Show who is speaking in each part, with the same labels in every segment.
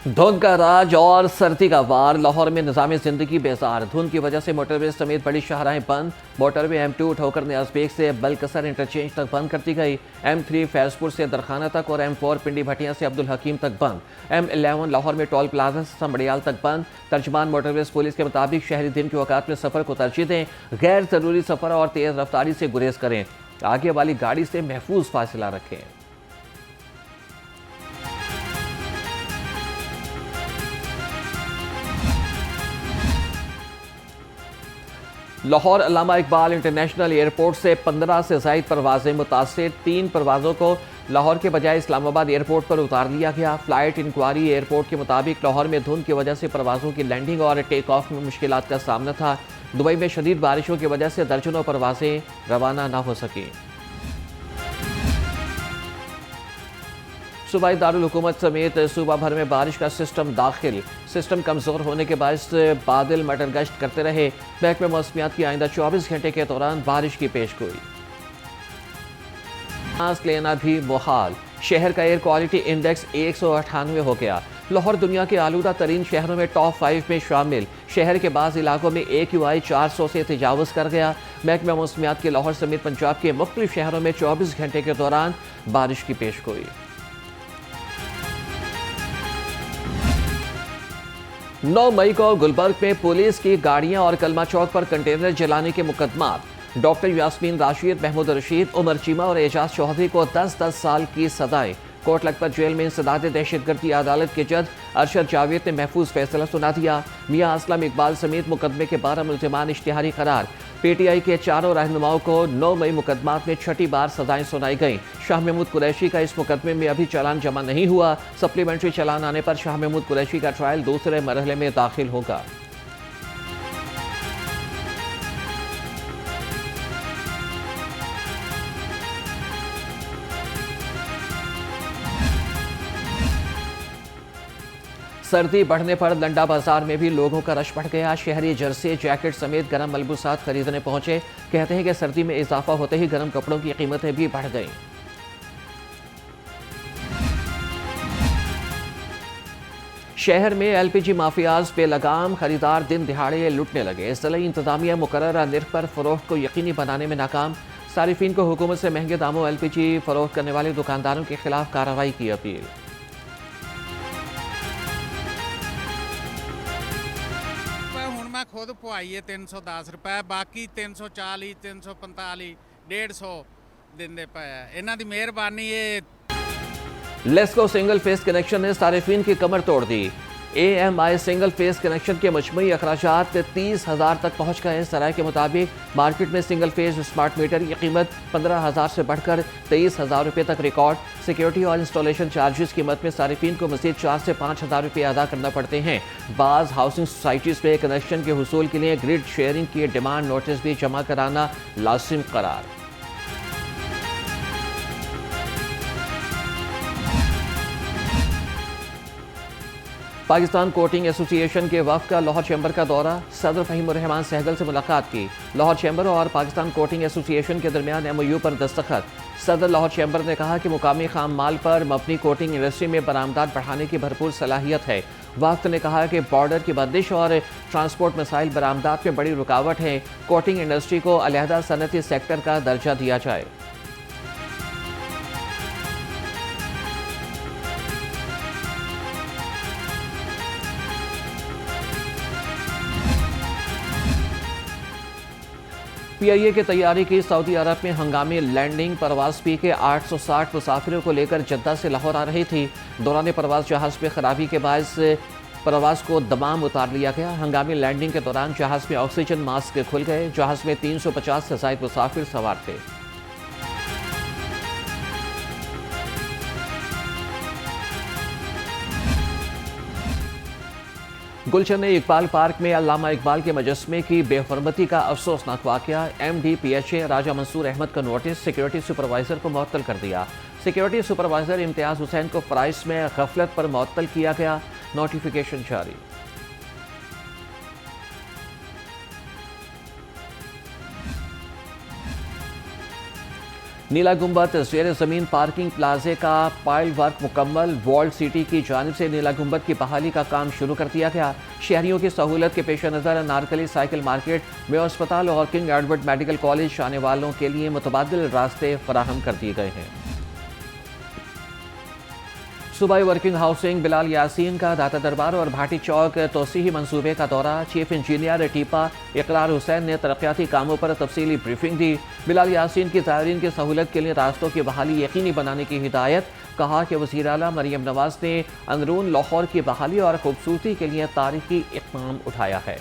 Speaker 1: धुंध का राज और सर्दी का वार, लाहौर में निज़ाम ज़िंदगी बेजार। धुंध की वजह से मोटरवे समेत बड़ी शाहराहें बंद। मोटरवे M2 ठोकर नियाज़ से बलकसर इंटरचेंज तक बंद कर दी गई। M3 फैजपुर से दरखाना तक और M4 पिंडी भटिया से अब्दुल हकीम तक बंद। M11 लाहौर में टोल प्लाजा से संबड़ियाल तक बंद। तर्जमान मोटरवेज पुलिस के मुताबिक शहरी दिन के औकात में सफ़र को तरजीह दें, गैर ज़रूरी सफ़र और तेज़ रफ्तारी से गुरेज करें, आगे वाली गाड़ी से महफूज फासला रखें। लाहौर अल्लामा इकबाल इंटरनेशनल एयरपोर्ट से 15 से ज़ायद परवाजें मुतासिर। 3 परवाज़ों को लाहौर के बजाय इस्लामाबाद एयरपोर्ट पर उतार लिया गया। फ्लाइट इंक्वायरी एयरपोर्ट के मुताबिक लाहौर में धुंध की वजह से परवाज़ों की लैंडिंग और टेक ऑफ में मुश्किलात का सामना था। दुबई में शदीद बारिशों की वजह से दर्जनों परवाजें रवाना न हो सकी। सूबाई दारुल हुकूमत समेत सूबा भर में बारिश का सिस्टम कमज़ोर होने के बायस बादल मटर गश्त करते रहे। महकमे मौसमियात की आइंदा 24 घंटे के दौरान बारिश की पेशगोई। सांस लेना भी मुहाल, शहर का एयर क्वालिटी इंडेक्स 198 हो गया। लाहौर दुनिया के आलूदा तरीन शहरों में टॉप 5 में शामिल। शहर के बाज़ इलाकों में AQI 400 से तजावुज़ कर गया। महकमा मौसमियात के लाहौर समेत पंजाब के मुख्तलिफ शहरों में 24 घंटे के दौरान बारिश की पेशगोई। 9 मई को गुलबर्ग में पुलिस की गाड़ियां और कलमा चौक पर कंटेनर जलाने के मुकदमात। डॉक्टर यास्मीन राशिद, महमूद रशीद, उमर चीमा और एजाज चौधरी को 10-10 साल की सजाएं। कोट लखपत जेल में इंसदाद दहशतगर्दी अदालत के जज अरशद जावेद ने महफूज फैसला सुना दिया। मियां असलम इकबाल समेत मुकदमे के 12 मुल्जिमान इश्तिहारी करार। PTI के चारों रहनुमाओं को 9 मई मुकदमात में 6ठी बार सजाएं सुनाई गई। शाह महमूद कुरैशी का इस मुकदमे में अभी चालान जमा नहीं हुआ। सप्लीमेंट्री चालान आने पर शाह महमूद कुरैशी का ट्रायल दूसरे मरहले में दाखिल होगा। सर्दी बढ़ने पर लंडा बाजार में भी लोगों का रश बढ़ गया। शहरी जर्सी, जैकेट समेत गर्म मलबूसात खरीदने पहुंचे। कहते हैं कि सर्दी में इजाफा होते ही गर्म कपड़ों की कीमतें भी बढ़ गईं। शहर में LPG माफियाज बेलगाम, खरीदार दिन दिहाड़े लुटने लगे। ज़िला इंतजामिया मुकर्ररा निर्ख पर फरोख्त को यकीनी बनाने में नाकाम। सारिफीन को हुकूमत से महंगे दामों LPG फरोख्त करने वाले दुकानदारों के खिलाफ कार्रवाई की अपील।
Speaker 2: मैं खुद पवाई है 310 रुपए, बाकी 340, 345, 150 देंदे पे। इन्हां दी मेहरबानी है।
Speaker 1: लेस्को सिंगल फेस कनेक्शन ने सारिफीन की कमर तोड़ दी। AMI सिंगल फेस कनेक्शन के मजमूई अखराजात 30,000 तक पहुंच गए। सराय के मुताबिक मार्केट में सिंगल फेस स्मार्ट मीटर की कीमत 15,000 से बढ़कर 23,000 रुपये तक रिकॉर्ड। सिक्योरिटी और इंस्टॉलेशन चार्जेस की मद में सारिफीन को मजीद 4 से 5,000 रुपये अदा करना पड़ते हैं। बाज़ हाउसिंग सोसाइटीज़ में कनेक्शन के हुसूल के लिए ग्रिड शेयरिंग की डिमांड नोटिस भी जमा कराना लाजिम करार। पाकिस्तान कोटिंग एसोसिएशन के वफ़द का लाहौर चैम्बर का दौरा। सदर फ़हीमुर रहमान सहगल से मुलाकात की। लाहौर चैम्बर और पाकिस्तान कोटिंग एसोसिएशन के दरमियान MOU पर दस्तखत। सदर लाहौर चैम्बर ने कहा कि मुकामी खाम माल पर मबनी कोटिंग इंडस्ट्री में बरामदात बढ़ाने की भरपूर सलाहियत है। वफ़द ने कहा कि बॉर्डर की बंदिश और ट्रांसपोर्ट मसाइल बरामदात में बड़ी रुकावट हैं। कोटिंग इंडस्ट्री को अलहदा सनती सेक्टर का दर्जा दिया जाए। PIA की तैयारी की। सऊदी अरब में हंगामी लैंडिंग। परवाज पी के 860 मुसाफिरों को लेकर जद्दा से लाहौर आ रही थी। दौरान परवाज जहाज में खराबी के बायस परवाज को दमाम उतार लिया गया। हंगामी लैंडिंग के दौरान जहाज में ऑक्सीजन मास्क खुल गए। जहाज में 350 से ज़ायद मुसाफिर सवार थे। गुलशन इकबाल पार्क में अल्लामा इकबाल के मुजस्समे की बेहुरमती का अफसोसनाक वाक़या। MD-PHA राजा मंसूर अहमद का नोटिस सिक्योरिटी सुपरवाइजर को मुअत्तल कर दिया। सिक्योरिटी सुपरवाइजर इम्तियाज़ हुसैन को फ़राइज़ में गफलत पर मुअत्तल किया गया। नोटिफिकेशन जारी। नीला गुंबद ज़ेर ज़मीन पार्किंग प्लाजे का पाइल वर्क मुकम्मल। वॉल्ड सिटी की जानिब से नीला गुंबद की बहाली का काम शुरू कर दिया गया। शहरियों की सहूलत के पेश नज़र अनारकली साइकिल मार्केट, मेयो अस्पताल और किंग एडवर्ड मेडिकल कॉलेज आने वालों के लिए मुतबादिल रास्ते फराहम कर दिए गए हैं। सूबाई वर्किंग हाउसिंग बिलाल यासीन का दाता दरबार और भाटी चौक तोसीही मंसूबे का दौरा। चीफ इंजीनियर टीपा इकरार हुसैन ने तरक्याती कामों पर तफसीली ब्रीफिंग दी। बिलाल यासीन की ज़ायरीन की सहूलत के लिए रास्तों की बहाली यकीनी बनाने की हिदायत। कहा कि वज़ीर आला मरियम नवाज ने अंदरून लाहौर की बहाली और खूबसूरती के लिए तारीखी इक़दाम उठाया है।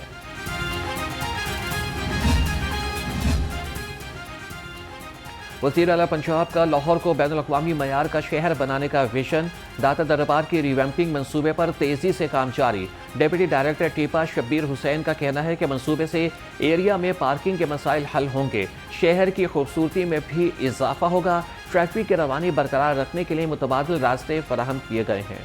Speaker 1: वज़ीर आला पंजाब का लाहौर को बैनुल अक़वामी मयार का शहर बनाने का विजन। दाता दरबार की रिवैम्पिंग मंसूबे पर तेज़ी से काम जारी। डिप्टी डायरेक्टर टीपा शब्बीर हुसैन का कहना है कि मंसूबे से एरिया में पार्किंग के मसाइल हल होंगे, शहर की खूबसूरती में भी इजाफा होगा। ट्रैफिक की रवानी बरकरार रखने के लिए मुतबादिल रास्ते फराहम किए गए हैं।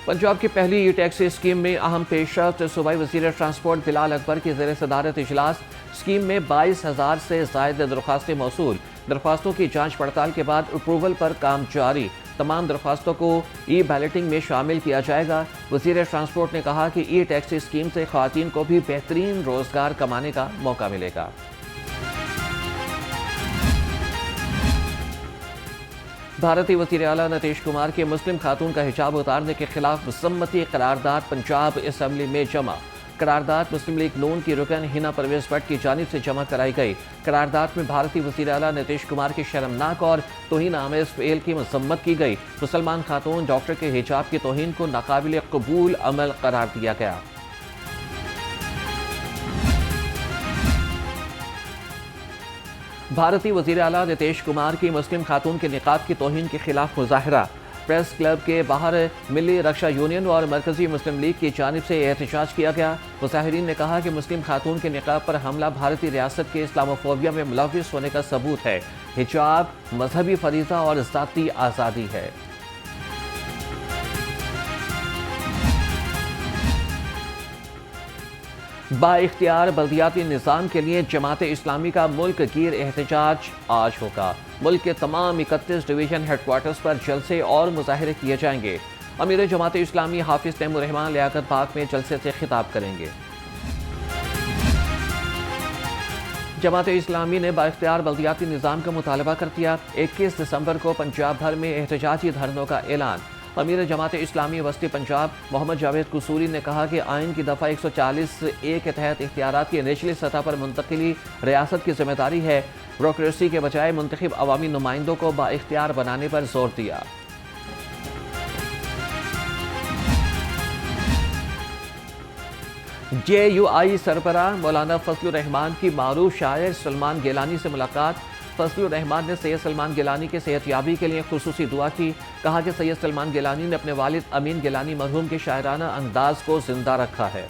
Speaker 1: पंजाब की पहली ई टैक्सी स्कीम में अहम पेशरफ्त। सूबाई वज़ीर ट्रांसपोर्ट बिलाल अकबर की ज़ेर सदारत इजलास। स्कीम में 22,000 से ज़ायद दरख्वास्तें मौसूल। दरख्वास्तों की जांच पड़ताल के बाद अप्रूवल पर काम जारी। तमाम दरख्वास्तों को ई बैलेटिंग में शामिल किया जाएगा। वज़ीर ट्रांसपोर्ट ने कहा कि ई टैक्सी स्कीम से ख़वातीन को भी बेहतरीन रोज़गार कमाने का मौका मिलेगा। भारतीय वज़ीर आला नीतीश कुमार के मुस्लिम खातून का हिजाब उतारने के खिलाफ सम्मति करारदाद पंजाब असम्बली में जमा। करारदाद मुस्लिम लीग नून की रुकन हिना परवेज भट्ट की जानिब से जमा कराई गई। करारदाद में भारतीय वज़ीर आला नीतीश कुमार के शर्मनाक और तौहीन आमेज़ फ़ेल की मज़म्मत की गई। मुसलमान खातून डॉक्टर के हिजाब की तौहीन को नाकाबिल कबूल अमल करार दिया गया। भारतीय वज़ीर आला नीतीश कुमार की मुस्लिम खातून के निकाब की तौहीन के खिलाफ मुजाहरा। प्रेस क्लब के बाहर मिली रक्षा यूनियन और मरकजी मुस्लिम लीग की जानिब से एहतजाज किया गया। मुजाहिरीन ने कहा कि मुस्लिम खातून के निकाब पर हमला भारतीय रियासत के इस्लामोफोबिया में मुलव्विस होने का सबूत है। हिजाब मजहबी फरीज़ा और ज़ाती आज़ादी है। बाइख्तियार बल्दियाती निज़ाम के लिए जमात इस्लामी का मुल्क गिर एहतजाज आज होगा। मुल्क के तमाम 31 डिवीजन हेडक्वार्टर्स पर जलसे और मुजाहिरे किए जाएंगे। अमीर जमात इस्लामी हाफिज तैमूर रहमान लियाकत बाग में जलसे से खिताब करेंगे। जमात इस्लामी ने बाइख्तियार बल्दियाती निज़ाम का मुतालबा कर दिया। 21 दिसंबर को पंजाब भर में एहतजाजी धरनों का ऐलान। अमीर जमात इस्लामी वस्ती पंजाब मोहम्मद जावेद कुसूरी ने कहा कि आइन की दफ़ा 140A के तहत इख्तियारात की निचली सतह पर मुंतकिली रियासत की जिम्मेदारी है। ब्यूरोक्रेसी के बजाय मुंतखब अवामी नुमाइंदों को बाइख्तियार बनाने पर जोर दिया। JUI सरबराह मौलाना फजलुर रहमान की मारूफ शायर सलमान गिलानी से मुलाकात। फजलुर रहमान ने सैयद सलमान गिलानी के सेहतयाबी के लिए खुसूसी दुआ की। कहा कि सैयद सलमान गिलानी ने अपने वालिद अमीन गिलानी मरहूम के शायराना अंदाज को जिंदा रखा है।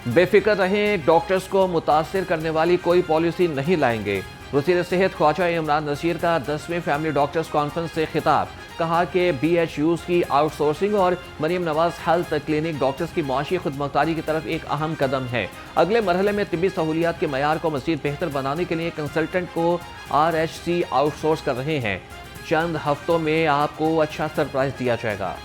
Speaker 1: बेफिक्र रहें, डॉक्टर्स को मुतासिर करने वाली कोई पॉलिसी नहीं लाएंगे। वज़ीर सेहत ख्वाजा इमरान नज़ीर का 10वीं फैमिली डॉक्टर्स कॉन्फ्रेंस से खिताब। कहा कि BHUs की आउटसोर्सिंग और Maryam Nawaz health clinic doctors की मुआशी खुदमुख्तारी की तरफ एक अहम कदम है। अगले मरहले में तिब्बी सहूलियात के मयार को मज़ीद बेहतर बनाने के लिए कंसल्टेंट को RHC आउटसोर्स कर रहे हैं। चंद हफ्तों में आपको अच्छा सरप्राइज दिया जाएगा।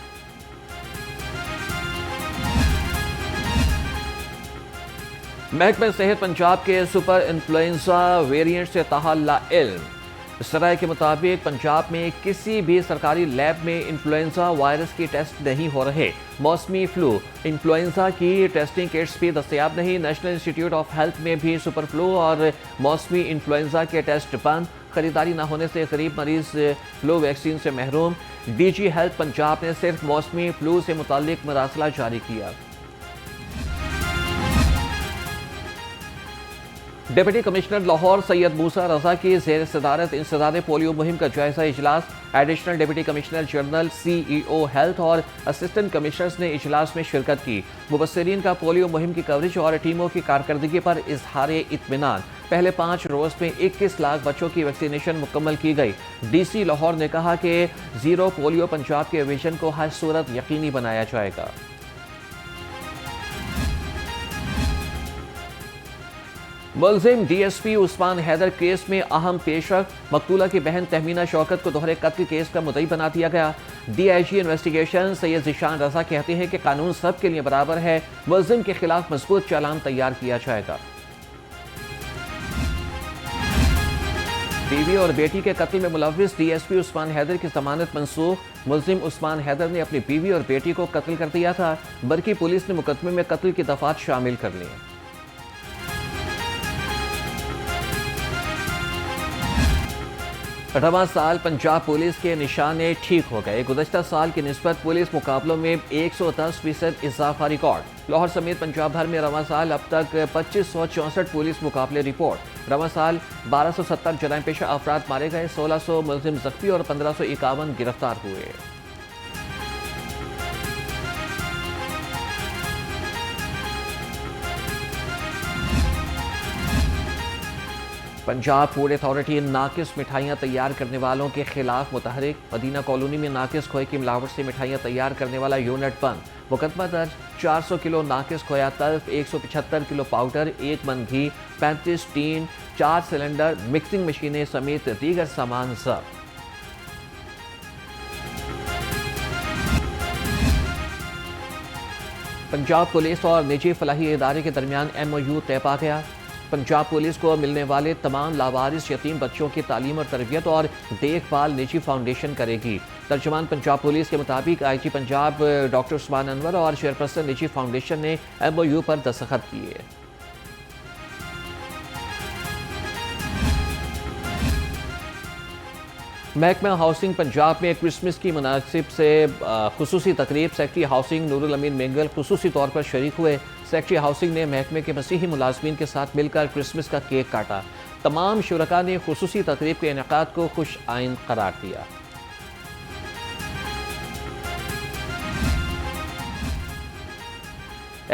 Speaker 1: महकमा सेहत पंजाब के सुपर इन्फ्लुएंजा वेरिएंट से ताहल्ला इल्म। सराय के मुताबिक पंजाब में किसी भी सरकारी लैब में इन्फ्लुएंजा वायरस की टेस्ट नहीं हो रहे। मौसमी फ्लू इन्फ्लुएंजा की टेस्टिंग किट्स भी दस्तयाब नहीं। नेशनल इंस्टीट्यूट ऑफ हेल्थ में भी सुपर फ्लू और मौसमी इन्फ्लुएंजा के टेस्ट बंद। खरीदारी न होने से गरीब मरीज फ्लू वैक्सीन से महरूम। DG हेल्थ पंजाब ने सिर्फ मौसमी फ्लू से मुतालिक मरासला जारी किया। डिप्टी कमिश्नर लाहौर सैयद मूसा रजा की ज़ेर सदारत इंसदाद पोलियो मुहिम का जायजा इजलास। Additional deputy commissioner general, CEO health और असिस्टेंट कमिश्नर्स ने इजलास में शिरकत की। मुबस्सिरीन का पोलियो मुहिम की कवरेज और टीमों की कारकर्दगी पर इजहार इत्मीनान। पहले 5 रोज में 21 लाख बच्चों की वैक्सीनेशन मुकम्मल की गई। DC लाहौर ने कहा कि जीरो पोलियो पंजाब के विजन को हर सूरत यकीनी बनाया जाएगा। मुलजिम DSP उस्मान हैदर केस में अहम पेशरफ। मकतूला की बहन तहमीना शौकत को दोहरे कत्ल केस का मुद्दई बना दिया गया। DIG इन्वेस्टिगेशन सैयद ज़ीशान रजा कहते हैं कि कानून सब के लिए बराबर है। मुलजिम के खिलाफ मजबूत चालान तैयार किया जाएगा। बीवी और बेटी के कत्ल में मुलव्विस DSP उस्मान हैदर की जमानत मंसूख। मुलजिम उस्मान हैदर ने अपनी बीवी और बेटी को कत्ल कर दिया था। बल्कि पुलिस ने मुकदमे में कत्ल की दफात शामिल कर ली। अठवां साल पंजाब पुलिस के निशाने ठीक हो गए। गुज़श्ता साल की निस्बत पुलिस मुकाबलों में 110% इजाफा रिकॉर्ड। लाहौर समेत पंजाब भर में रवां साल अब तक 2564 पुलिस मुकाबले रिपोर्ट। रवां साल 1270 जराइम पेशा अफराद मारे गए, 1600 मुलजिम जख्मी और 1551 गिरफ्तार हुए। पंजाब फूड अथॉरिटी नाकिस मिठाइयाँ तैयार करने वालों के खिलाफ मुतहरिक। मदीना कॉलोनी में नाकिस खोए की मिलावट से मिठाइयाँ तैयार करने वाला यूनिट बंद। मुकदमा दर्ज। 400 किलो नाकिस खोया तल्फ, 175 किलो पाउडर, 1 मन घी, 35 टीन, 4 सिलेंडर, मिक्सिंग मशीनें समेत दीगर सामान जब्त। पंजाब पुलिस और निजी फलाही इदारे के दरमियान MOU तय पा गया। पंजाब पुलिस को मिलने वाले तमाम लावारिस यतीम बच्चों की तालीम और तरबियत और देखभाल निजी फाउंडेशन करेगी। तर्जुमान पंजाब पुलिस के मुताबिक IG पंजाब डॉक्टर उस्मान अनवर और चेयरपर्सन निजी फाउंडेशन ने MOU पर दस्तखत किए। महकमा हाउसिंग पंजाब में क्रिसमस की मुनासिब से खुसूसी तकरीब। सेक्रेटरी हाउसिंग नूरुल अमीन मेंगल खुसूसी तौर पर शरीक हुए। सेक्रेटरी हाउसिंग ने महकमे के मसीही मुलाजमीन के साथ मिलकर क्रिसमस का केक काटा। तमाम शुरका ने खुसूसी तकरीब के इनेकाद को खुश आइंद करार दिया।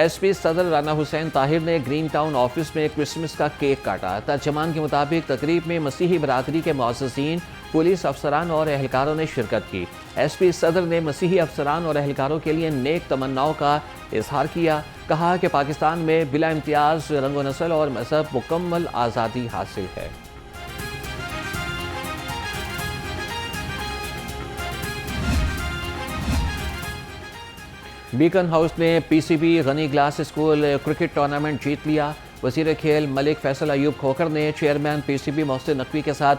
Speaker 1: SP सदर राना हुसैन ताहिर ने ग्रीन टाउन ऑफिस में क्रिसमस का केक काटा। तर्जमान के मुताबिक तकरीब में मसीही बरादरी के मुअज़्ज़िज़ीन, पुलिस अफसरान और एहलकारों ने शिरकत की। SP सदर ने मसीही अफसरान और एहलकारों के लिए नेक तमन्नाओं का इजहार किया। कहा कि पाकिस्तान में बिला इम्तियाज़ रंगो नस्ल और मजहब मुकम्मल आज़ादी हासिल है। बीकन हाउस ने PCB Ghani glass school cricket tournament जीत लिया। वज़ीर खेल मलिक फैसल अयूब खोखर ने चेयरमैन PCB मोहसिन नकवी के साथ